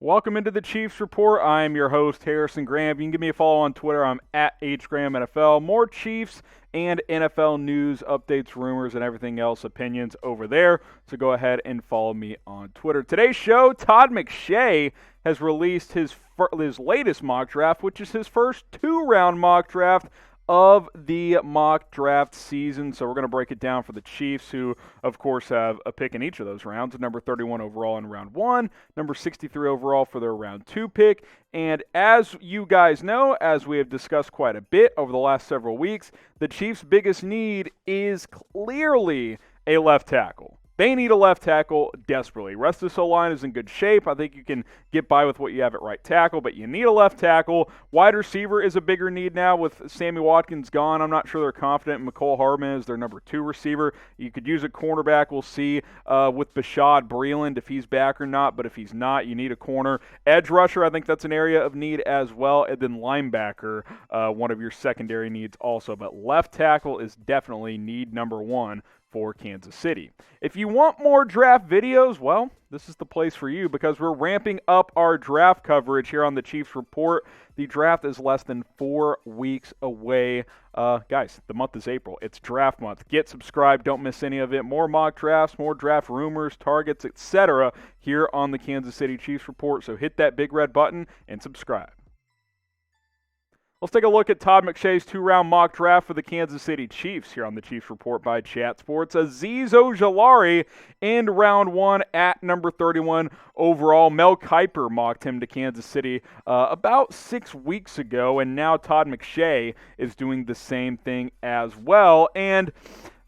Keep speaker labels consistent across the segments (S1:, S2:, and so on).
S1: Welcome into the Chiefs Report. I'm your host, Harrison Graham. You can give me a follow on Twitter. I'm at HGrahamNFL. More Chiefs and NFL news, updates, rumors, and everything else, opinions over there. So go ahead and follow me on Twitter. Today's show, Todd McShay has released his latest mock draft, which is his first two-round mock draft of the mock draft season. So we're going to break it down for the Chiefs, who, of course, have a pick in each of those rounds. Number 31 overall in round 1, number 63 overall for their round 2 pick. And as you guys know, as we have discussed quite a bit over the last several weeks, the Chiefs' biggest need is clearly a left tackle. They need a left tackle desperately. Rest of the O-line is in good shape. I think you can get by with what you have at right tackle, but you need a left tackle. Wide receiver is a bigger need now with Sammy Watkins gone. I'm not sure they're confident in McCole Hardman as their number 2 receiver. You could use a cornerback. We'll see with Bashad Breeland if he's back or not, but if he's not, you need a corner. Edge rusher, I think that's an area of need as well, and then linebacker, one of your secondary needs also. But left tackle is definitely need number 1 for Kansas City. If you want more draft videos, well, this is the place for you because we're ramping up our draft coverage here on the Chiefs Report. The draft is less than 4 weeks away. Guys, the month is April. It's draft month. Get subscribed. Don't miss any of it. More mock drafts, more draft rumors, targets, etc. here on the Kansas City Chiefs Report. So hit that big red button and subscribe. Let's take a look at Todd McShay's two-round mock draft for the Kansas City Chiefs here on the Chiefs Report by Chat Sports. Azeez Ojulari in round 1 at number 31 overall. Mel Kiper mocked him to Kansas City about 6 weeks ago, and now Todd McShay is doing the same thing as well. And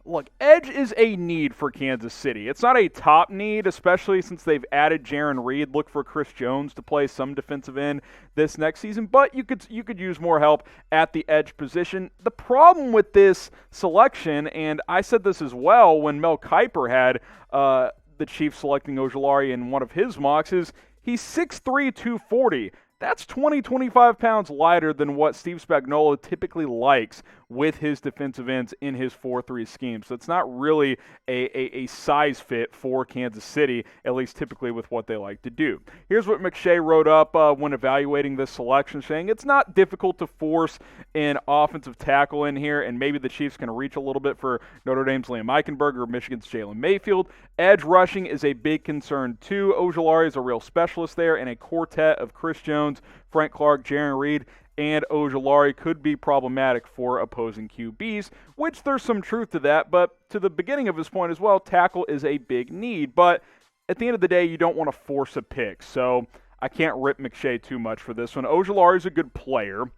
S1: look, edge is a need for Kansas City. It's not a top need, especially since they've added Jarran Reed. Look for Chris Jones to play some defensive end this next season, but you could use more help at the edge position. The problem with this selection, and I said this as well when Mel Kiper had the Chiefs selecting Ojulari in one of his mocks, is he's 6'3", 240. That's 25 pounds lighter than what Steve Spagnuolo typically likes with his defensive ends in his 4-3 scheme. So it's not really a size fit for Kansas City, at least typically with what they like to do. Here's what McShay wrote up when evaluating this selection, saying it's not difficult to force an offensive tackle in here, and maybe the Chiefs can reach a little bit for Notre Dame's Liam Eichenberg or Michigan's Jalen Mayfield. Edge rushing is a big concern too. Ojulari is a real specialist there, and a quartet of Chris Jones, Frank Clark, Jarran Reed, and Ojulari could be problematic for opposing QBs, which there's some truth to that, but to the beginning of his point as well, tackle is a big need, but at the end of the day, you don't want to force a pick, so I can't rip McShay too much for this one. Ojulari is a good player.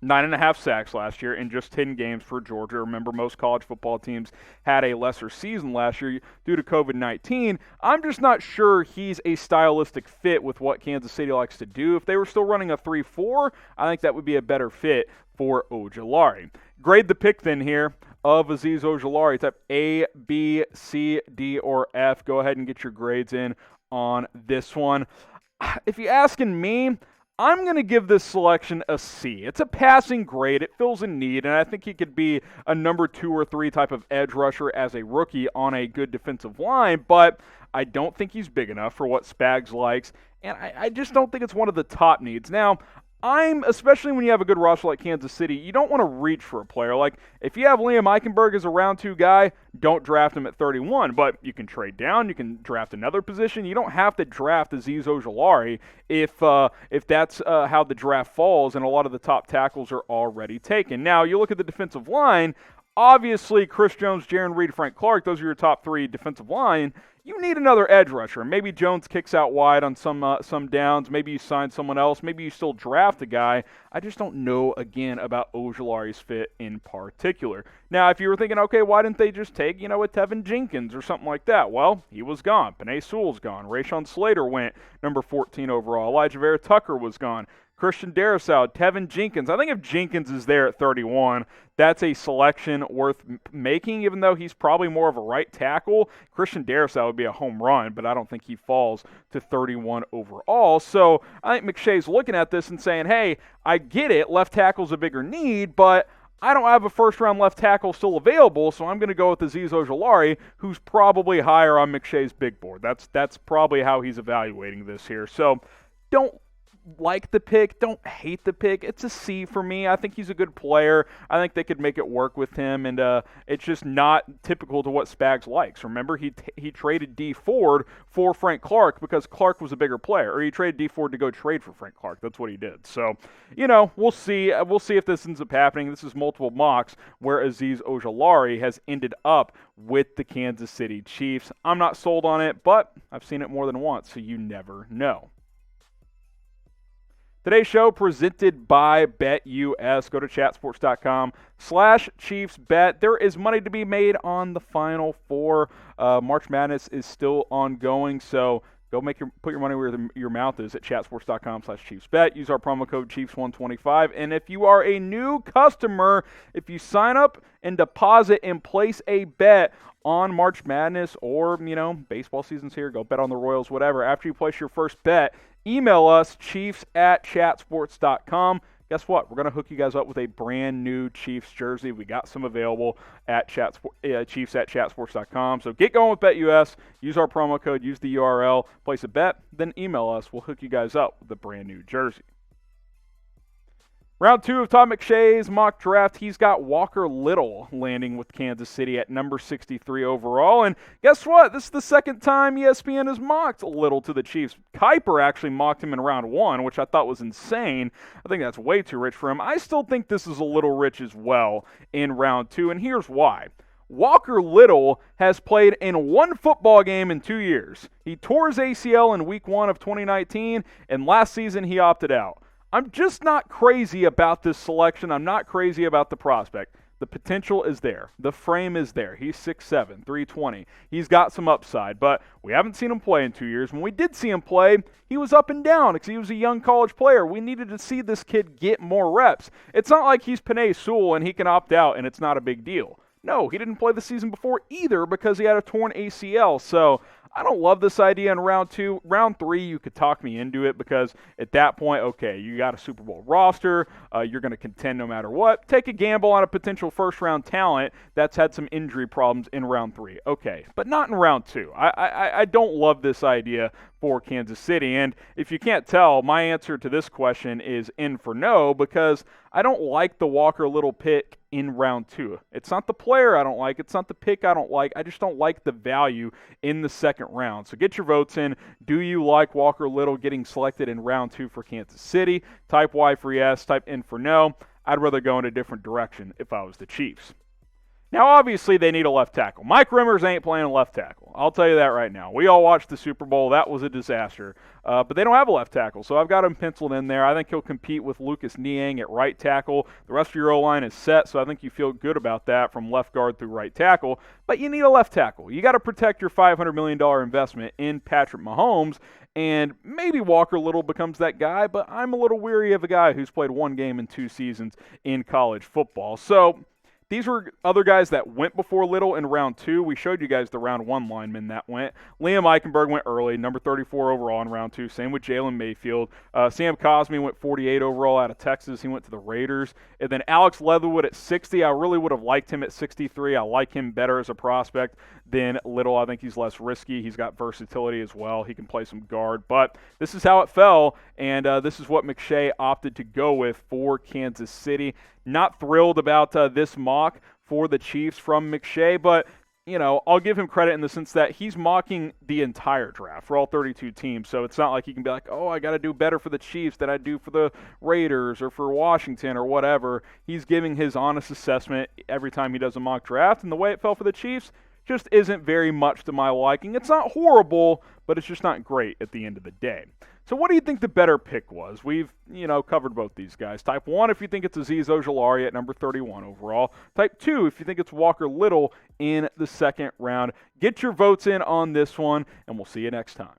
S1: 9.5 sacks last year in just 10 games for Georgia. Remember, most college football teams had a lesser season last year due to COVID-19. I'm just not sure he's a stylistic fit with what Kansas City likes to do. If they were still running a 3-4, I think that would be a better fit for Ojulari. Grade the pick then here of Azeez Ojulari. Type A, B, C, D, or F. Go ahead and get your grades in on this one. If you're asking me, I'm going to give this selection a C. It's a passing grade. It fills a need, and I think he could be a number 2 or 3 type of edge rusher as a rookie on a good defensive line, but I don't think he's big enough for what Spags likes, and I just don't think it's one of the top needs. Now, especially when you have a good roster like Kansas City, you don't want to reach for a player. Like, if you have Liam Eichenberg as a round 2 guy, don't draft him at 31. But you can trade down. You can draft another position. You don't have to draft Azeez Ojulari if that's how the draft falls, and a lot of the top tackles are already taken. Now, you look at the defensive line. Obviously, Chris Jones, Jarran Reed, Frank Clark, those are your top 3 defensive line. You need another edge rusher. Maybe Jones kicks out wide on some downs. Maybe you sign someone else. Maybe you still draft a guy. I just don't know, again, about Ojulari's fit in particular. Now, if you were thinking, okay, why didn't they just take, a Tevin Jenkins or something like that? Well, he was gone. Penei Sewell's gone. Rashawn Slater went number 14 overall. Elijah Vera Tucker was gone. Christian Darrisaw, Tevin Jenkins. I think if Jenkins is there at 31, that's a selection worth making, even though he's probably more of a right tackle. Christian Darrisaw would be a home run, but I don't think he falls to 31 overall. So I think McShay's looking at this and saying, hey, I get it, left tackle's a bigger need, but I don't have a first-round left tackle still available, so I'm going to go with Azeez Ojulari, who's probably higher on McShay's big board. That's probably how he's evaluating this here. So don't like the pick, don't hate the pick. It's a C for me. I think he's a good player. I think they could make it work with him, and it's just not typical to what Spags likes. Remember, he traded D Ford for Frank Clark because Clark was a bigger player, or he traded D Ford to go trade for Frank Clark. That's what he did. So, we'll see. We'll see if this ends up happening. This is multiple mocks where Azeez Ojulari has ended up with the Kansas City Chiefs. I'm not sold on it, but I've seen it more than once, so you never know. Today's show presented by BetUS. Go to chatsports.com/ChiefsBet. There is money to be made on the Final Four. March Madness is still ongoing, so go put your money where your mouth is at chatsports.com/ChiefsBet. Use our promo code Chiefs125. And if you are a new customer, if you sign up and deposit and place a bet on March Madness or, baseball season's here, go bet on the Royals, whatever. After you place your first bet, email us, chiefs@chatsports.com. Guess what? We're going to hook you guys up with a brand new Chiefs jersey. We got some available at chiefs@chatsports.com. So get going with BetUS. Use our promo code. Use the URL. Place a bet. Then email us. We'll hook you guys up with a brand new jersey. Round 2 of Todd McShay's mock draft, he's got Walker Little landing with Kansas City at number 63 overall. And guess what? This is the second time ESPN has mocked Little to the Chiefs. Kuiper actually mocked him in round 1, which I thought was insane. I think that's way too rich for him. I still think this is a little rich as well in round 2, and here's why. Walker Little has played in one football game in 2 years. He tore his ACL in week 1 of 2019, and last season he opted out. I'm just not crazy about this selection. I'm not crazy about the prospect. The potential is there. The frame is there. He's 6'7", 320. He's got some upside, but we haven't seen him play in 2 years. When we did see him play, he was up and down because he was a young college player. We needed to see this kid get more reps. It's not like he's Penei Sewell and he can opt out and it's not a big deal. No, he didn't play the season before either because he had a torn ACL. So I don't love this idea in round 2. Round 3, you could talk me into it because at that point, okay, you got a Super Bowl roster. You're going to contend no matter what. Take a gamble on a potential first-round talent that's had some injury problems in round 3. Okay, but not in round 2. I don't love this idea for Kansas City. And if you can't tell, my answer to this question is in for no because I don't like the Walker Little pick in round 2. It's not the player I don't like. It's not the pick I don't like. I just don't like the value in the second round. So get your votes in. Do you like Walker Little getting selected in round 2 for Kansas City? Type Y for yes. Type in for no. I'd rather go in a different direction if I was the Chiefs. Now, obviously, they need a left tackle. Mike Rimmers ain't playing left tackle. I'll tell you that right now. We all watched the Super Bowl. That was a disaster. But they don't have a left tackle, so I've got him penciled in there. I think he'll compete with Lucas Niang at right tackle. The rest of your O-line is set, so I think you feel good about that from left guard through right tackle. But you need a left tackle. You got to protect your $500 million investment in Patrick Mahomes, and maybe Walker Little becomes that guy, but I'm a little weary of a guy who's played one game in 2 seasons in college football. So these were other guys that went before Little in round 2. We showed you guys the round 1 linemen that went. Liam Eichenberg went early, number 34 overall in round 2. Same with Jalen Mayfield. Sam Cosmi went 48 overall out of Texas. He went to the Raiders. And then Alex Leatherwood at 60. I really would have liked him at 63. I like him better as a prospect than Little. I think he's less risky. He's got versatility as well. He can play some guard. But this is how it fell, and this is what McShay opted to go with for Kansas City. Not thrilled about this mock for the Chiefs from McShay, but I'll give him credit in the sense that he's mocking the entire draft for all 32 teams. So it's not like he can be like, oh, I got to do better for the Chiefs than I do for the Raiders or for Washington or whatever. He's giving his honest assessment every time he does a mock draft, and the way it fell for the Chiefs just isn't very much to my liking. It's not horrible, but it's just not great at the end of the day. So what do you think the better pick was? We've, covered both these guys. Type 1 if you think it's Azeez Ojulari at number 31 overall. Type 2 if you think it's Walker Little in the second round. Get your votes in on this one, and we'll see you next time.